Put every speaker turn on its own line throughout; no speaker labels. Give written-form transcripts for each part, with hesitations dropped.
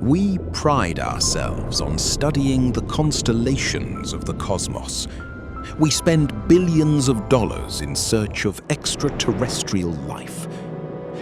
We pride ourselves on studying the constellations of the cosmos. We spend billions of dollars in search of extraterrestrial life.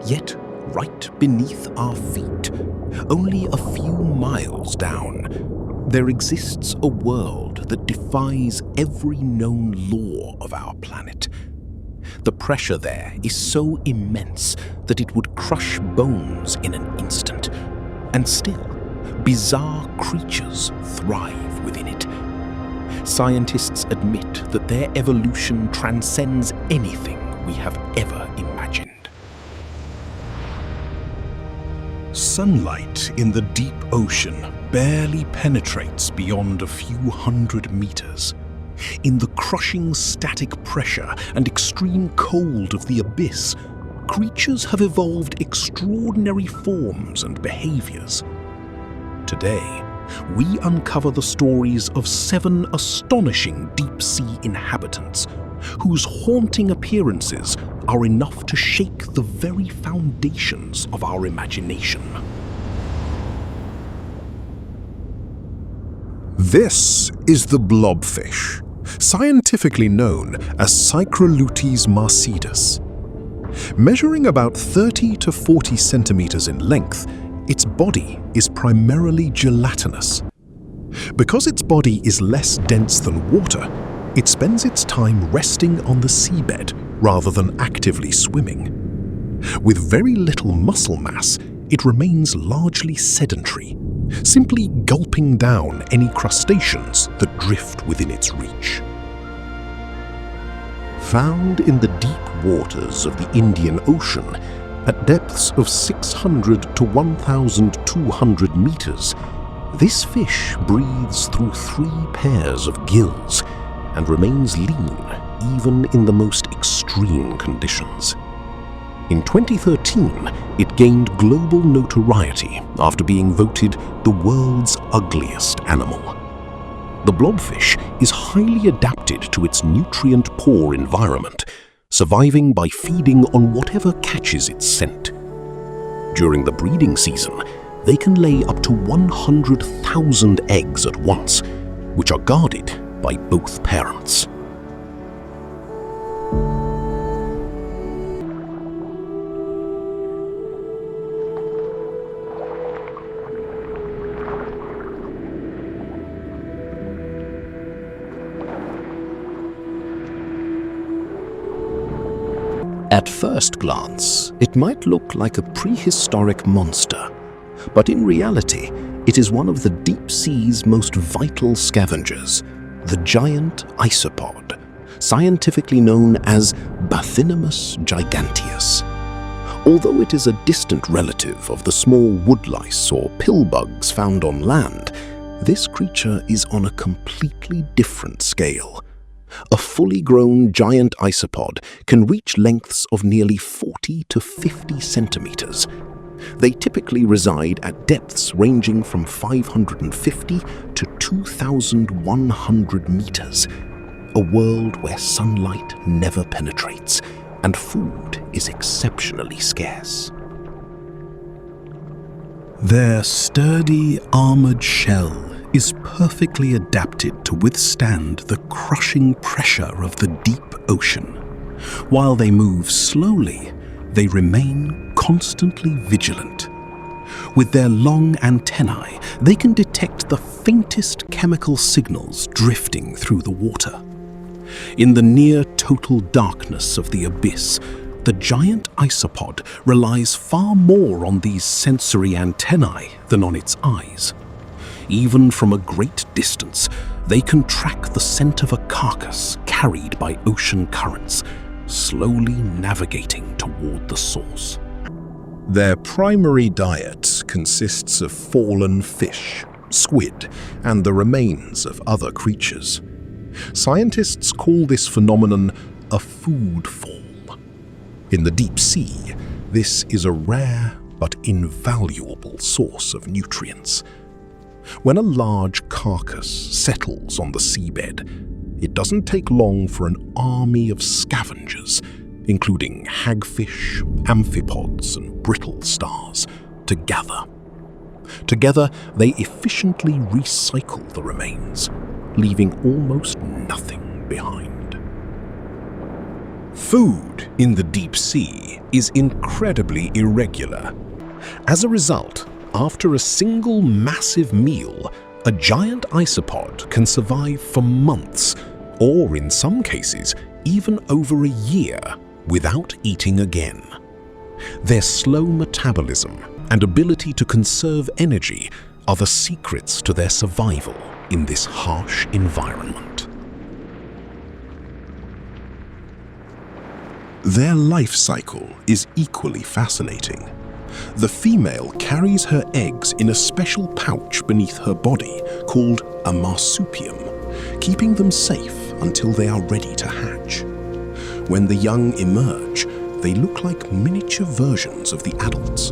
Yet, right beneath our feet, only a few miles down, there exists a world that defies every known law of our planet. The pressure there is so immense that it would crush bones in an instant. And still, bizarre creatures thrive within it. Scientists admit that their evolution transcends anything we have ever imagined. Sunlight in the deep ocean barely penetrates beyond a few hundred meters. In the crushing static pressure and extreme cold of the abyss, creatures have evolved extraordinary forms and behaviors. Today, we uncover the stories of 7 astonishing deep-sea inhabitants whose haunting appearances are enough to shake the very foundations of our imagination.
This is the blobfish, scientifically known as Cycrolutes marcedus. Measuring about 30 to 40 centimeters in length, its body is primarily gelatinous. Because its body is less dense than water, it spends its time resting on the seabed rather than actively swimming. With very little muscle mass, it remains largely sedentary, simply gulping down any crustaceans that drift within its reach. Found in the deep waters of the Indian Ocean, at depths of 600 to 1,200 meters, this fish breathes through 3 pairs of gills and remains lean even in the most extreme conditions. In 2013, it gained global notoriety after being voted the world's ugliest animal. The blobfish is highly adapted to its nutrient-poor environment, surviving by feeding on whatever catches its scent. During the breeding season, they can lay up to 100,000 eggs at once, which are guarded by both parents.
At first glance, it might look like a prehistoric monster, but in reality, it is one of the deep sea's most vital scavengers, the Giant Isopod, scientifically known as Bathynomus giganteus. Although it is a distant relative of the small woodlice or pillbugs found on land, this creature is on a completely different scale. A fully grown giant isopod can reach lengths of nearly 40 to 50 centimeters. They typically reside at depths ranging from 550 to 2,100 meters, a world where sunlight never penetrates and food is exceptionally scarce.
Their sturdy, armored shell is perfectly adapted to withstand the crushing pressure of the deep ocean. While they move slowly, they remain constantly vigilant. With their long antennae, they can detect the faintest chemical signals drifting through the water. In the near-total darkness of the abyss, the giant isopod relies far more on these sensory antennae than on its eyes. Even from a great distance, they can track the scent of a carcass carried by ocean currents, slowly navigating toward the source. Their primary diet consists of fallen fish, squid, and the remains of other creatures. Scientists call this phenomenon a food fall. In the deep sea, this is a rare but invaluable source of nutrients. When a large carcass settles on the seabed, it doesn't take long for an army of scavengers, including hagfish, amphipods, and brittle stars, to gather. Together, they efficiently recycle the remains, leaving almost nothing behind. Food in the deep sea is incredibly irregular. As a result, after a single massive meal, a giant isopod can survive for months, or in some cases, even over a year, without eating again. Their slow metabolism and ability to conserve energy are the secrets to their survival in this harsh environment. Their life cycle is equally fascinating. The female carries her eggs in a special pouch beneath her body called a marsupium, keeping them safe until they are ready to hatch. When the young emerge, they look like miniature versions of the adults,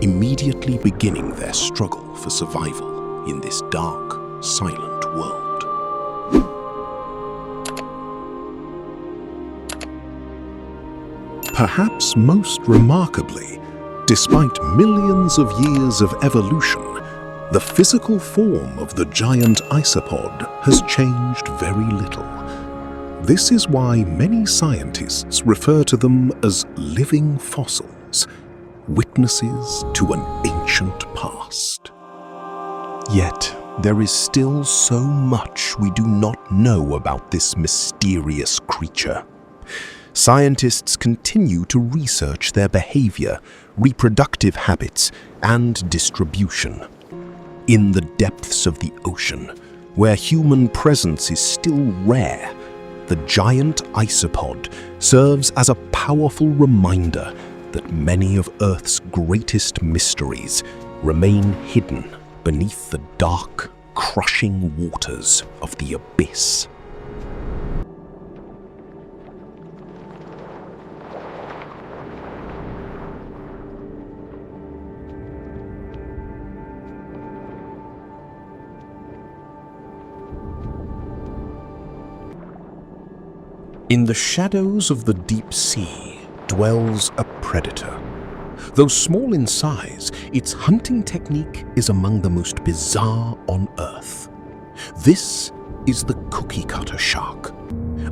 immediately beginning their struggle for survival in this dark, silent world. Perhaps most remarkably, despite millions of years of evolution, the physical form of the giant isopod has changed very little. This is why many scientists refer to them as living fossils, witnesses to an ancient past. Yet, there is still so much we do not know about this mysterious creature. Scientists continue to research their behavior, reproductive habits, and distribution. In the depths of the ocean, where human presence is still rare, the giant isopod serves as a powerful reminder that many of Earth's greatest mysteries remain hidden beneath the dark, crushing waters of the abyss. In the shadows of the deep sea dwells a predator. Though small in size, its hunting technique is among the most bizarre on Earth. This is the Cookiecutter Shark,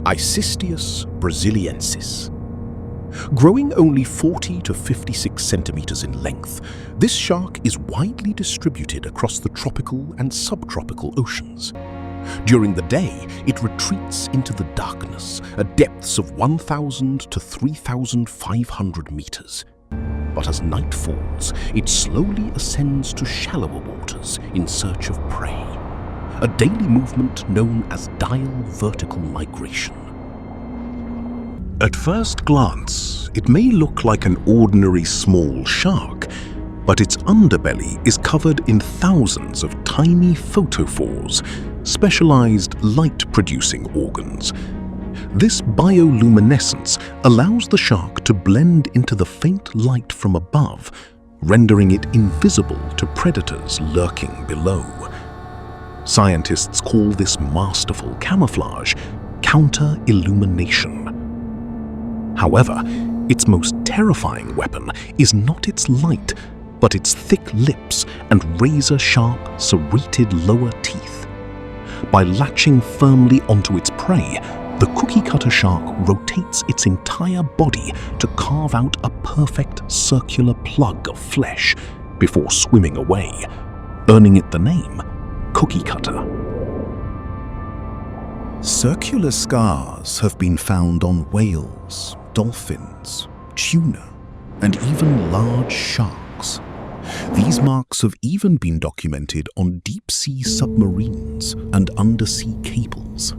Isistius brasiliensis. Growing only 40 to 56 centimeters in length, this shark is widely distributed across the tropical and subtropical oceans. During the day, it retreats into the darkness at depths of 1,000 to 3,500 meters. But as night falls, it slowly ascends to shallower waters in search of prey, a daily movement known as diel vertical migration. At first glance, it may look like an ordinary small shark, but its underbelly is covered in thousands of tiny photophores, specialized light-producing organs. This bioluminescence allows the shark to blend into the faint light from above, rendering it invisible to predators lurking below. Scientists call this masterful camouflage counter-illumination. However, its most terrifying weapon is not its light, but its thick lips and razor-sharp, serrated lower teeth. By latching firmly onto its prey, the Cookiecutter Shark rotates its entire body to carve out a perfect circular plug of flesh before swimming away, earning it the name Cookiecutter. Circular scars have been found on whales, dolphins, tuna, and even large sharks. These marks have even been documented on deep-sea submarines and undersea cables.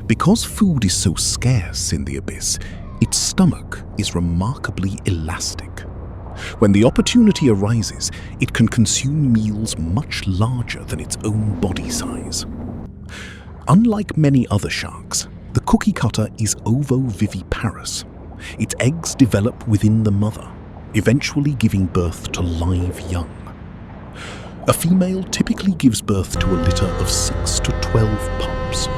Because food is so scarce in the abyss, its stomach is remarkably elastic. When the opportunity arises, it can consume meals much larger than its own body size. Unlike many other sharks, the Cookiecutter is ovoviviparous. Its eggs develop within the mother, eventually giving birth to live young. A female typically gives birth to a litter of 6 to 12 pups.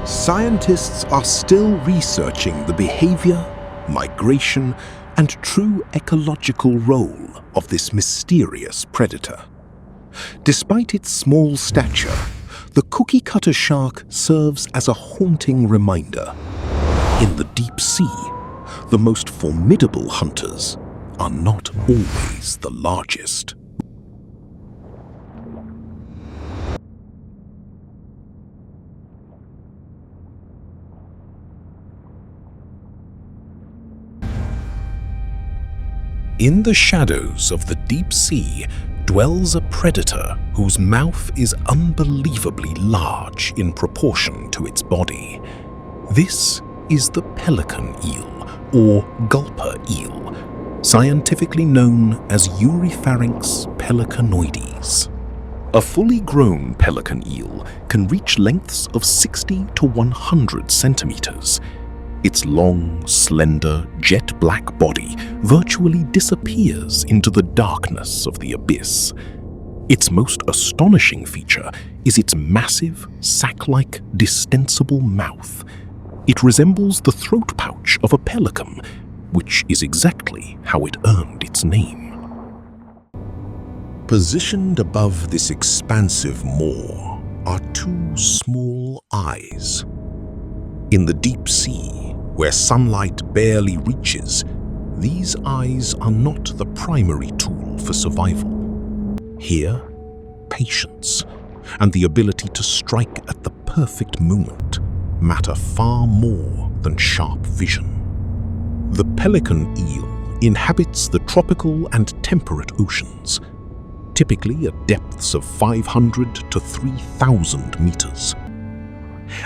Scientists are still researching the behavior, migration, and true ecological role of this mysterious predator. Despite its small stature, the Cookiecutter shark serves as a haunting reminder. In the deep sea, the most formidable hunters are not always the largest. In the shadows of the deep sea dwells a predator whose mouth is unbelievably large in proportion to its body. This is the pelican eel, or gulper eel, scientifically known as Eurypharynx pelicanoides. A fully grown pelican eel can reach lengths of 60 to 100 centimeters. Its long, slender, jet-black body virtually disappears into the darkness of the abyss. Its most astonishing feature is its massive, sac-like, distensible mouth. It resembles the throat pouch of a pelican, which is exactly how it earned its name. Positioned above this expansive maw are two small eyes. In the deep sea, where sunlight barely reaches, these eyes are not the primary tool for survival. Here, patience and the ability to strike at the perfect moment matter far more than sharp vision. The pelican eel inhabits the tropical and temperate oceans, typically at depths of 500 to 3,000 meters.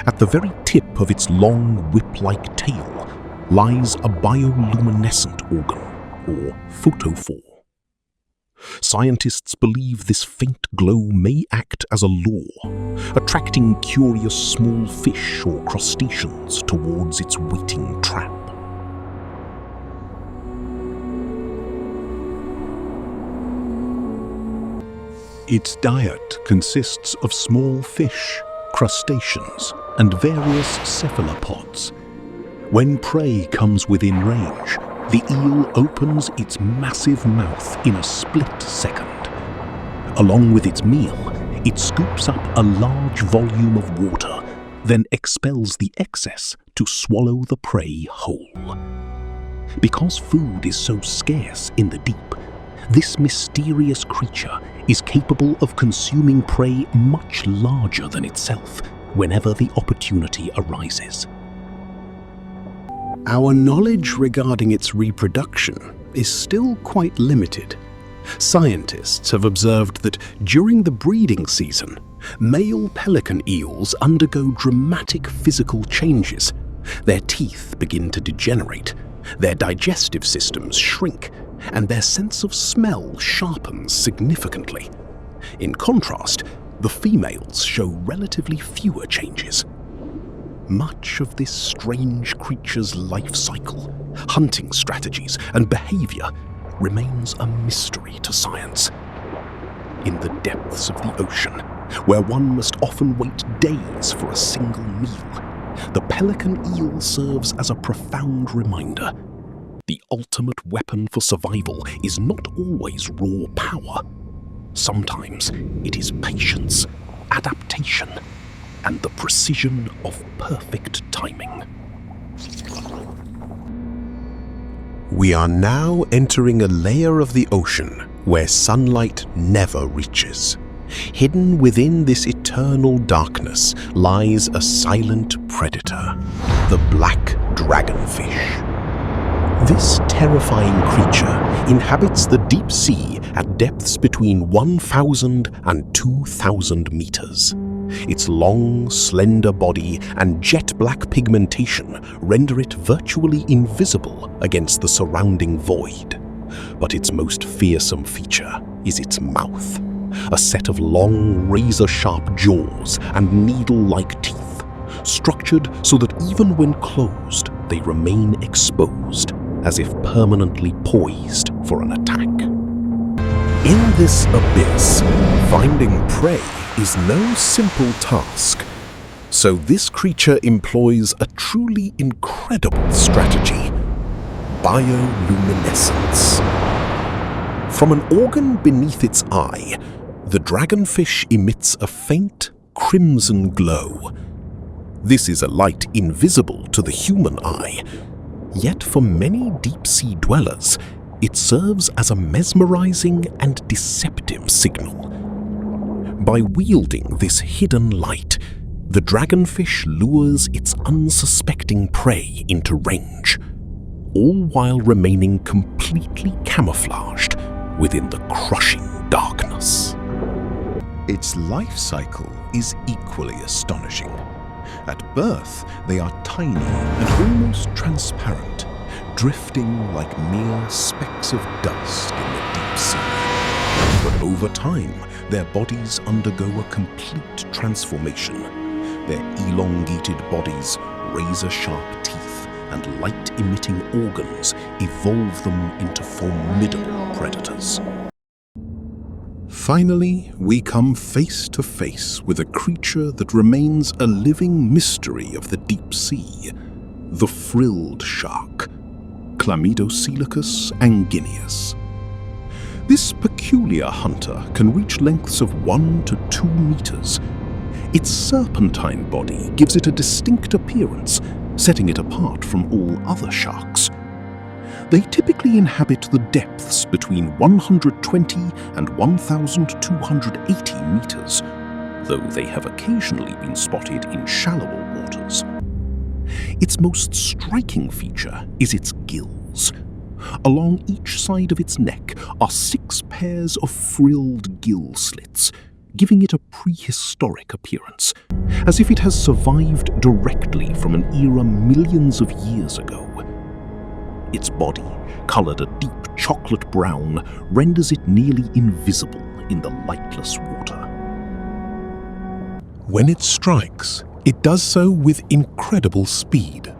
At the very tip of its long whip-like tail lies a bioluminescent organ, or photophore. Scientists believe this faint glow may act as a lure, attracting curious small fish or crustaceans towards its waiting trap. Its diet consists of small fish, crustaceans, and various cephalopods. When prey comes within range, the eel opens its massive mouth in a split second. Along with its meal, it scoops up a large volume of water, then expels the excess to swallow the prey whole. Because food is so scarce in the deep, this mysterious creature is capable of consuming prey much larger than itself whenever the opportunity arises. Our knowledge regarding its reproduction is still quite limited. Scientists have observed that during the breeding season, male pelican eels undergo dramatic physical changes. Their teeth begin to degenerate, their digestive systems shrink, and their sense of smell sharpens significantly. In contrast, the females show relatively fewer changes. Much of this strange creature's life cycle, hunting strategies, and behavior remains a mystery to science. In the depths of the ocean, where one must often wait days for a single meal, the pelican eel serves as a profound reminder. The ultimate weapon for survival is not always raw power. Sometimes it is patience, adaptation, and the precision of perfect timing. We are now entering a layer of the ocean where sunlight never reaches. Hidden within this eternal darkness lies a silent predator, the Black Dragonfish. This terrifying creature inhabits the deep sea at depths between 1,000 and 2,000 meters. Its long, slender body and jet-black pigmentation render it virtually invisible against the surrounding void. But its most fearsome feature is its mouth, a set of long, razor-sharp jaws and needle-like teeth, structured so that even when closed, they remain exposed, as if permanently poised for an attack. In this abyss, finding prey is no simple task. So this creature employs a truly incredible strategy.
bioluminescence. From an organ beneath its eye, the dragonfish emits a faint crimson glow. This is a light invisible to the human eye, yet for many deep-sea dwellers, it serves as a mesmerizing and deceptive signal. By wielding this hidden light, the dragonfish lures its unsuspecting prey into range, all while remaining completely camouflaged within the crushing darkness.
Its life cycle is equally astonishing. At birth, they are tiny and almost transparent, drifting like mere specks of dust in the deep sea. But over time, their bodies undergo a complete transformation. Their elongated bodies, razor-sharp teeth, and light-emitting organs evolve them into formidable predators. Finally, we come face to face with a creature that remains a living mystery of the deep sea, the frilled shark, Chlamydocoelicus anguineus. This peculiar hunter can reach lengths of 1 to 2 meters. Its serpentine body gives it a distinct appearance, setting it apart from all other sharks. They typically inhabit the depths between 120 and 1,280 meters, though they have occasionally been spotted in shallower waters. Its most striking feature is its gills. Along each side of its neck are 6 pairs of frilled gill slits, giving it a prehistoric appearance, as if it has survived directly from an era millions of years ago. Its body, colored a deep chocolate brown, renders it nearly invisible in the lightless water. When it strikes, it does so with incredible speed.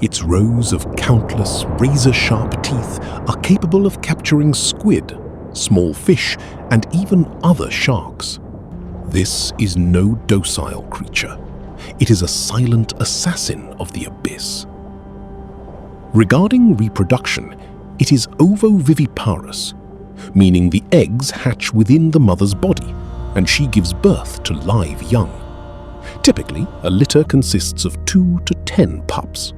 Its rows of countless razor-sharp teeth are capable of capturing squid, small fish, and even other sharks. This is no docile creature. It is a silent assassin of the abyss. Regarding reproduction, it is ovoviviparous, meaning the eggs hatch within the mother's body, and she gives birth to live young. Typically, a litter consists of 2 to 10 pups.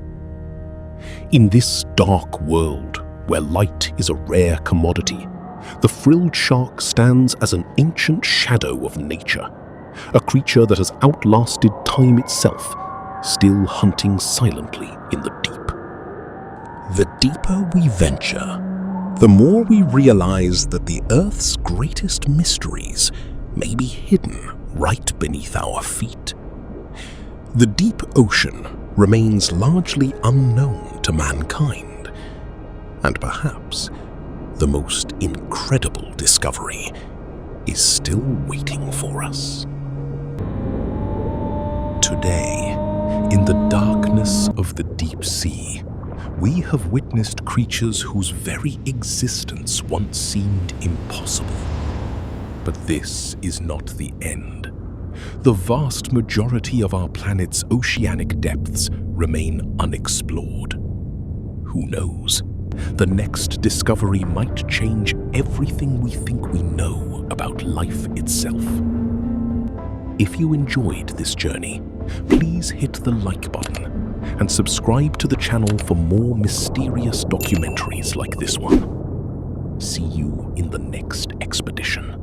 In this dark world, where light is a rare commodity, the frilled shark stands as an ancient shadow of nature, a creature that has outlasted time itself, still hunting silently in the deep. The deeper we venture, the more we realize that the Earth's greatest mysteries may be hidden right beneath our feet. The deep ocean remains largely unknown to mankind, and perhaps the most incredible discovery is still waiting for us. Today, in the darkness of the deep sea, we have witnessed creatures whose very existence once seemed impossible. But this is not the end. The vast majority of our planet's oceanic depths remain unexplored. Who knows? The next discovery might change everything we think we know about life itself. If you enjoyed this journey, please hit the like button and subscribe to the channel for more mysterious documentaries like this one. See you in the next expedition.